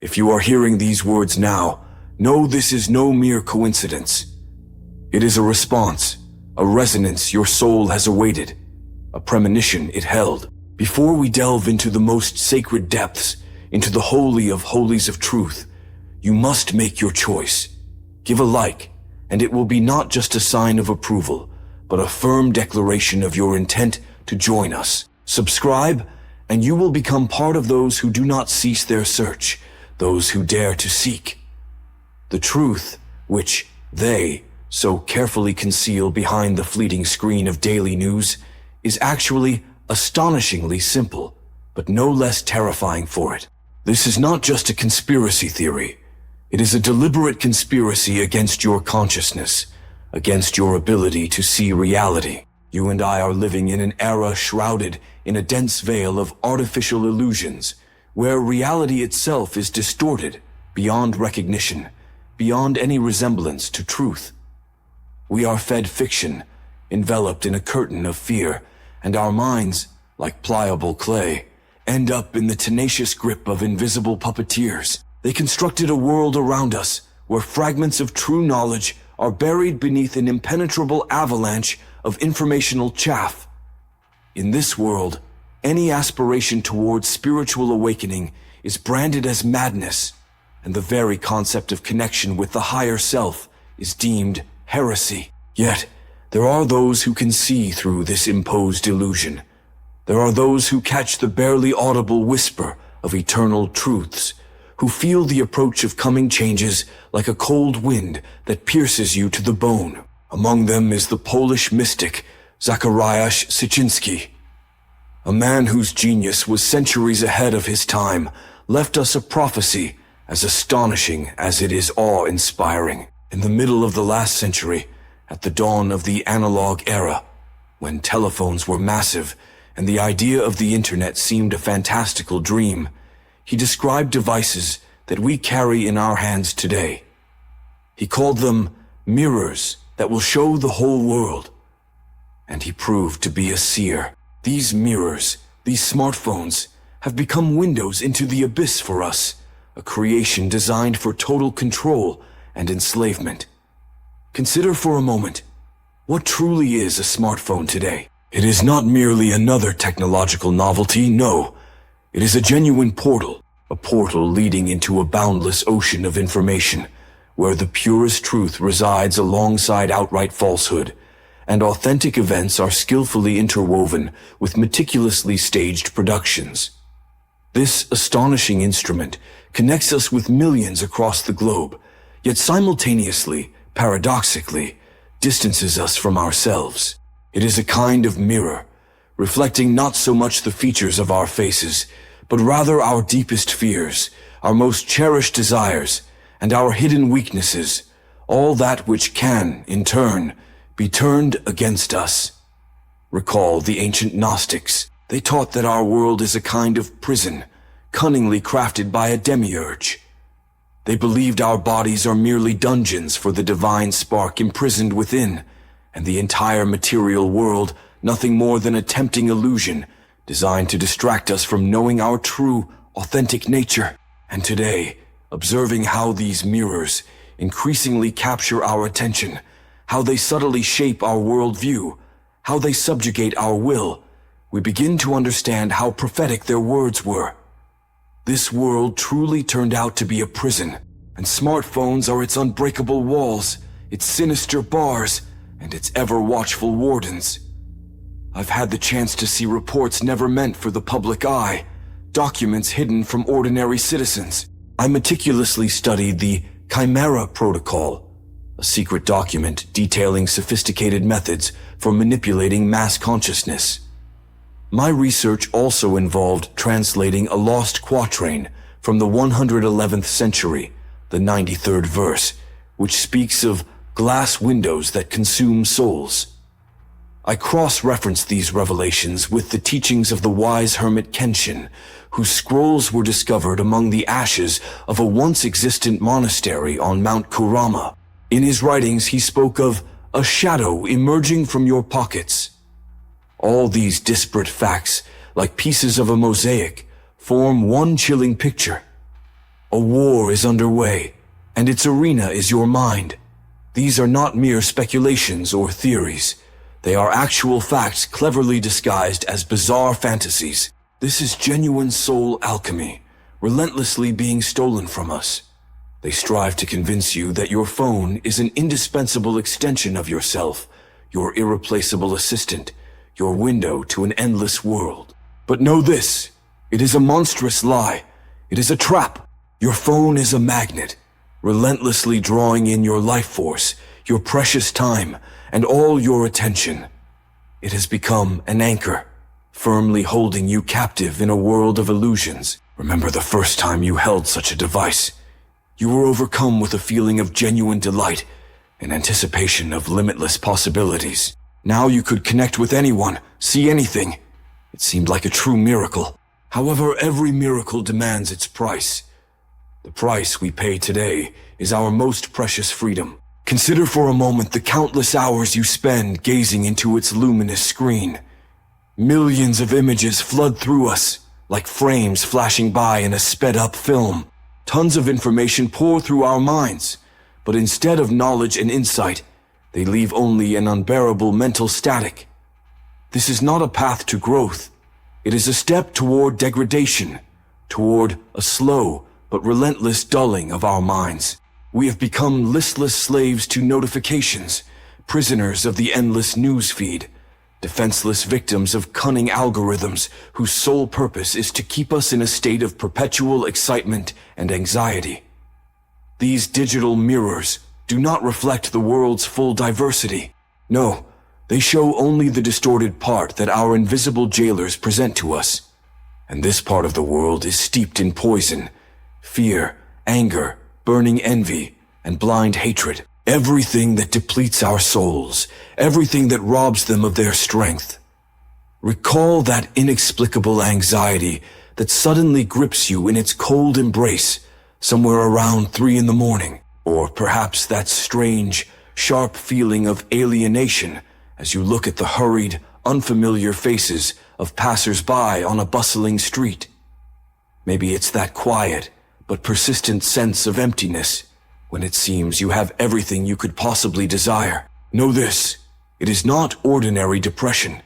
If you are hearing these words now, know this is no mere coincidence. It is a response, a resonance your soul has awaited, a premonition it held. Before we delve into the most sacred depths, into the holy of holies of truth, you must make your choice. Give a like, and it will be not just a sign of approval, but a firm declaration of your intent to join us. Subscribe, and you will become part of those who do not cease their search, those who dare to seek. The truth, which they so carefully conceal behind the fleeting screen of daily news, is actually astonishingly simple, but no less terrifying for it. This is not just a conspiracy theory. It is a deliberate conspiracy against your consciousness, against your ability to see reality. You and I are living in an era shrouded in a dense veil of artificial illusions, where reality itself is distorted beyond recognition, beyond any resemblance to truth. We are fed fiction, enveloped in a curtain of fear, and our minds, like pliable clay, end up in the tenacious grip of invisible puppeteers. They constructed a world around us where fragments of true knowledge are buried beneath an impenetrable avalanche of informational chaff. In this world, any aspiration towards spiritual awakening is branded as madness, and the very concept of connection with the higher self is deemed heresy. Yet, there are those who can see through this imposed illusion. There are those who catch the barely audible whisper of eternal truths, who feel the approach of coming changes like a cold wind that pierces you to the bone. Among them is the Polish mystic Zecharia Sitchin, a man whose genius was centuries ahead of his time, left us a prophecy as astonishing as it is awe-inspiring. In the middle of the last century, at the dawn of the analog era, when telephones were massive and the idea of the internet seemed a fantastical dream, he described devices that we carry in our hands today. He called them mirrors that will show the whole world. And he proved to be a seer. These mirrors, these smartphones, have become windows into the abyss for us, a creation designed for total control and enslavement. Consider for a moment, what truly is a smartphone today? It is not merely another technological novelty, no. It is a genuine portal, a portal leading into a boundless ocean of information, where the purest truth resides alongside outright falsehood, and authentic events are skillfully interwoven with meticulously staged productions. This astonishing instrument connects us with millions across the globe, yet simultaneously, paradoxically, distances us from ourselves. It is a kind of mirror, reflecting not so much the features of our faces, but rather our deepest fears, our most cherished desires, and our hidden weaknesses, all that which can, in turn, be turned against us. Recall the ancient Gnostics. They taught that our world is a kind of prison, cunningly crafted by a demiurge. They believed our bodies are merely dungeons for the divine spark imprisoned within, and the entire material world nothing more than a tempting illusion designed to distract us from knowing our true, authentic nature. And today, observing how these mirrors increasingly capture our attention, how they subtly shape our worldview, how they subjugate our will, we begin to understand how prophetic their words were. This world truly turned out to be a prison, and smartphones are its unbreakable walls, its sinister bars, and its ever-watchful wardens. I've had the chance to see reports never meant for the public eye, documents hidden from ordinary citizens. I meticulously studied the Chimera Protocol, a secret document detailing sophisticated methods for manipulating mass consciousness. My research also involved translating a lost quatrain from the 111th century, the 93rd verse, which speaks of glass windows that consume souls. I cross-referenced these revelations with the teachings of the wise hermit Kenshin, whose scrolls were discovered among the ashes of a once-existent monastery on Mount Kurama. In his writings, he spoke of a shadow emerging from your pockets. All these disparate facts, like pieces of a mosaic, form one chilling picture. A war is underway, and its arena is your mind. These are not mere speculations or theories. They are actual facts cleverly disguised as bizarre fantasies. This is genuine soul alchemy, relentlessly being stolen from us. They strive to convince you that your phone is an indispensable extension of yourself, your irreplaceable assistant, your window to an endless world. But know this, it is a monstrous lie. It is a trap. Your phone is a magnet, relentlessly drawing in your life force, your precious time, and all your attention. It has become an anchor, firmly holding you captive in a world of illusions. Remember the first time you held such a device. You were overcome with a feeling of genuine delight, an anticipation of limitless possibilities. Now you could connect with anyone, see anything. It seemed like a true miracle. However, every miracle demands its price. The price we pay today is our most precious freedom. Consider for a moment the countless hours you spend gazing into its luminous screen. Millions of images flood through us, like frames flashing by in a sped-up film. Tons of information pour through our minds, but instead of knowledge and insight, they leave only an unbearable mental static. This is not a path to growth. It is a step toward degradation, toward a slow but relentless dulling of our minds. We have become listless slaves to notifications, prisoners of the endless news feed, defenseless victims of cunning algorithms whose sole purpose is to keep us in a state of perpetual excitement and anxiety. These digital mirrors do not reflect the world's full diversity. No, they show only the distorted part that our invisible jailers present to us. And this part of the world is steeped in poison, fear, anger, burning envy, and blind hatred. Everything that depletes our souls, everything that robs them of their strength. Recall that inexplicable anxiety that suddenly grips you in its cold embrace somewhere around 3 a.m, or perhaps that strange, sharp feeling of alienation as you look at the hurried, unfamiliar faces of passers-by on a bustling street. Maybe it's that quiet but persistent sense of emptiness when it seems you have everything you could possibly desire. Know this, it is not ordinary depression.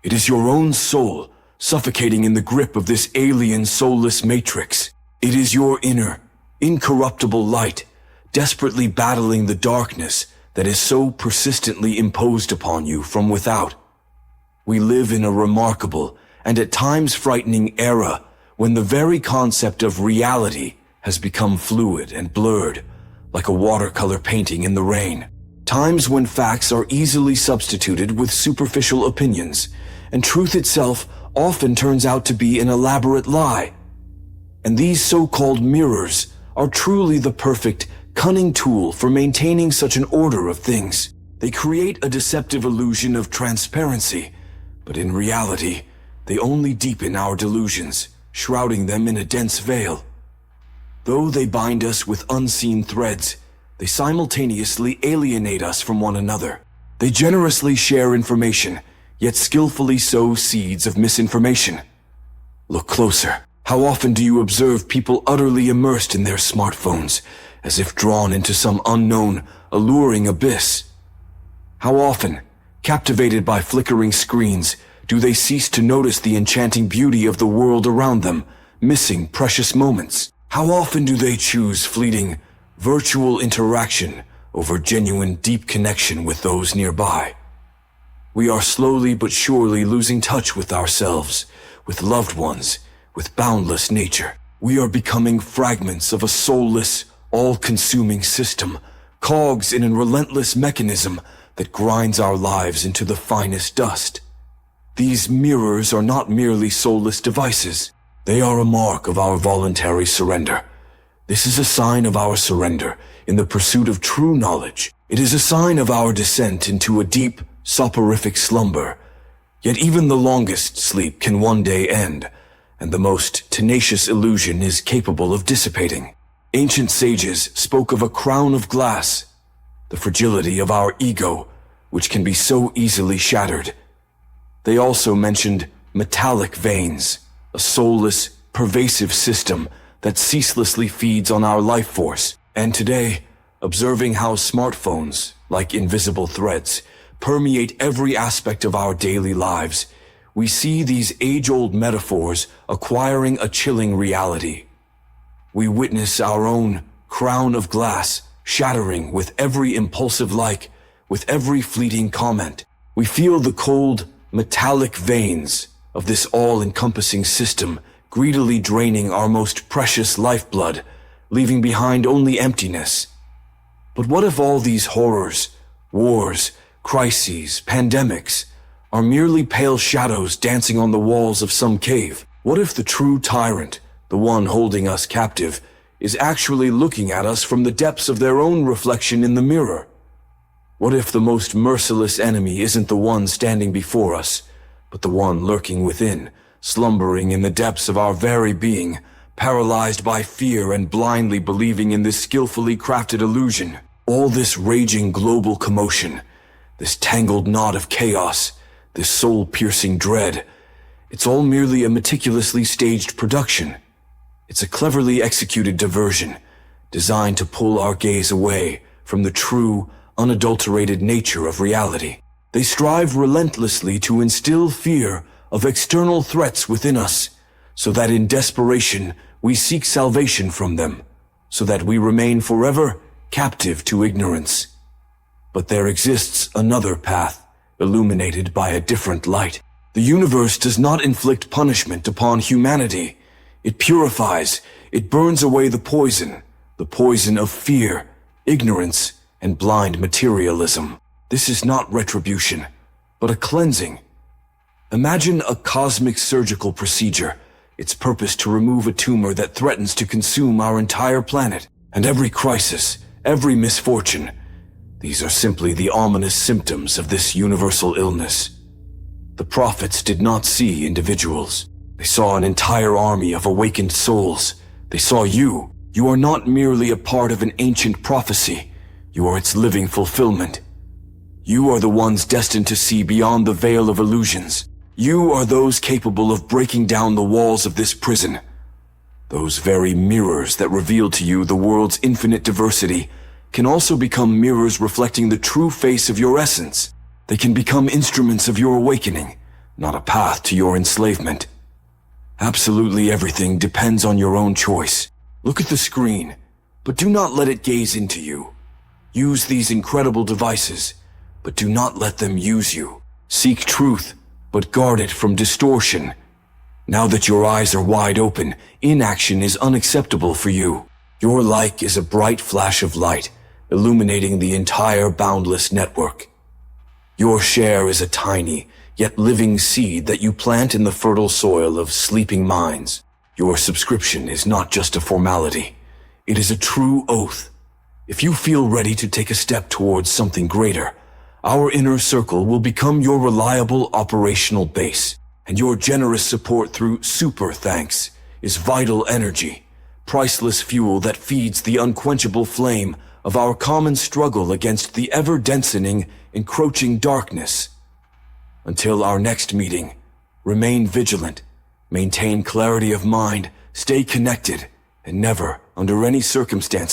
It is your own soul suffocating in the grip of this alien soulless matrix. It is your inner, incorruptible light desperately battling the darkness that is so persistently imposed upon you from without. We live in a remarkable and at times frightening era when the very concept of reality has become fluid and blurred, like a watercolor painting in the rain. Times when facts are easily substituted with superficial opinions, and truth itself often turns out to be an elaborate lie. And these so-called mirrors are truly the perfect, cunning tool for maintaining such an order of things. They create a deceptive illusion of transparency, but in reality, they only deepen our delusions, shrouding them in a dense veil. Though they bind us with unseen threads, they simultaneously alienate us from one another. They generously share information, yet skillfully sow seeds of misinformation. Look closer. How often do you observe people utterly immersed in their smartphones, as if drawn into some unknown, alluring abyss? How often, captivated by flickering screens, do they cease to notice the enchanting beauty of the world around them, missing precious moments? How often do they choose fleeting, virtual interaction over genuine, deep connection with those nearby? We are slowly but surely losing touch with ourselves, with loved ones, with boundless nature. We are becoming fragments of a soulless, all-consuming system, cogs in a relentless mechanism that grinds our lives into the finest dust. These mirrors are not merely soulless devices. They are a mark of our voluntary surrender. This is a sign of our surrender in the pursuit of true knowledge. It is a sign of our descent into a deep, soporific slumber. Yet even the longest sleep can one day end, and the most tenacious illusion is capable of dissipating. Ancient sages spoke of a crown of glass, the fragility of our ego, which can be so easily shattered. They also mentioned metallic veins, a soulless, pervasive system that ceaselessly feeds on our life force. And today, observing how smartphones, like invisible threads, permeate every aspect of our daily lives, we see these age-old metaphors acquiring a chilling reality. We witness our own crown of glass shattering with every impulsive like, with every fleeting comment. We feel the cold, metallic veins of this all-encompassing system greedily draining our most precious lifeblood, leaving behind only emptiness. But what if all these horrors, wars, crises, pandemics, are merely pale shadows dancing on the walls of some cave? What if the true tyrant, the one holding us captive, is actually looking at us from the depths of their own reflection in the mirror? What if the most merciless enemy isn't the one standing before us, but the one lurking within, slumbering in the depths of our very being, paralyzed by fear and blindly believing in this skillfully crafted illusion? All this raging global commotion, this tangled knot of chaos, this soul-piercing dread, it's all merely a meticulously staged production. It's a cleverly executed diversion, designed to pull our gaze away from the true, unadulterated nature of reality. They strive relentlessly to instill fear of external threats within us, so that in desperation we seek salvation from them, so that we remain forever captive to ignorance. But there exists another path, illuminated by a different light. The universe does not inflict punishment upon humanity. It purifies, it burns away the poison of fear, ignorance, and blind materialism. This is not retribution, but a cleansing. Imagine a cosmic surgical procedure, its purpose to remove a tumor that threatens to consume our entire planet. And every crisis, every misfortune, these are simply the ominous symptoms of this universal illness. The prophets did not see individuals. They saw an entire army of awakened souls. They saw you. You are not merely a part of an ancient prophecy. You are its living fulfillment. You are the ones destined to see beyond the veil of illusions. You are those capable of breaking down the walls of this prison. Those very mirrors that reveal to you the world's infinite diversity can also become mirrors reflecting the true face of your essence. They can become instruments of your awakening, not a path to your enslavement. Absolutely everything depends on your own choice. Look at the screen, but do not let it gaze into you. Use these incredible devices, but do not let them use you. Seek truth, but guard it from distortion. Now that your eyes are wide open, inaction is unacceptable for you. Your like is a bright flash of light, illuminating the entire boundless network. Your share is a tiny, yet living seed that you plant in the fertile soil of sleeping minds. Your subscription is not just a formality. It is a true oath. If you feel ready to take a step towards something greater, our inner circle will become your reliable operational base, and your generous support through super thanks is vital energy, priceless fuel that feeds the unquenchable flame of our common struggle against the ever-densening, encroaching darkness. Until our next meeting, remain vigilant, maintain clarity of mind, stay connected, and never, under any circumstance,